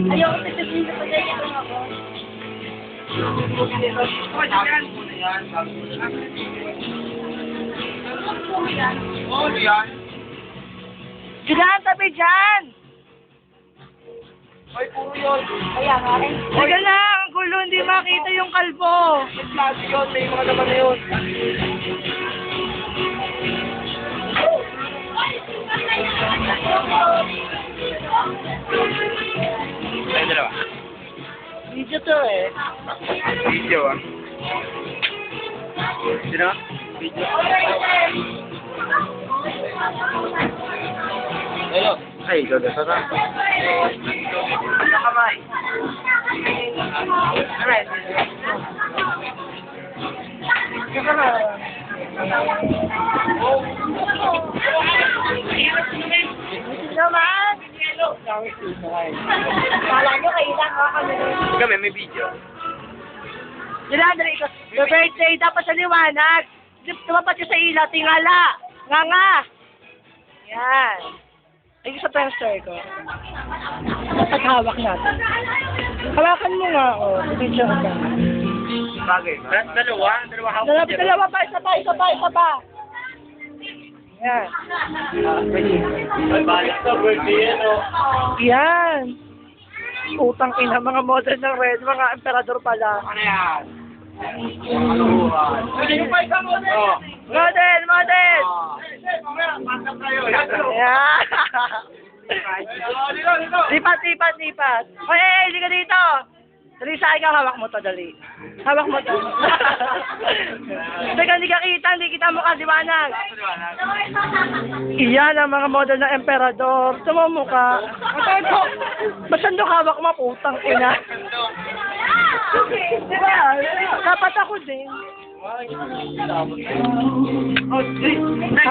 Ayoko sa sabihin na pala yung ako. Oh, yan. Julian, tabi dyan! Ay, puro yun. Kaya nga eh. Sige na, ang gulo, hindi makita yung kalbo. May klase yun, may mga naman na yun. Ay, dalawa. Video to eh. Video, ah. Sino? Video. Hello. Ay, dodo sa ka. Ano kamay? Alright. Saka na. Naman! Kala nyo kailan ka kami. Kami, may video. Julian, dali ikaw. Your birthday, dapat sa liwanag. Tumapat ka sa ilaw, tingala. Nga. Yan. Ay, sa penster ko. Paghawak natin. Hawakan mo nga, oh. Video ka. Bagay. Dalawa hawak. Dalawa pa, isa pa. Yan. May balik sa birthday, ano? Yan. Utang ina, mga model ng red, mga emperador pala. Ano yan? Yung pa isang model. Oh. Model! Yan. Lipat. Hoy, hindi ka dito. Dali sa akin, hawak mo to, dali. Hawak mo to. Hindi ka kita, hindi kita mukha, liwanag. Iyan ang mga model ng emperador. Tumamo ka. Masandok hawak mo, putang ina. Diba? Dapat ako din.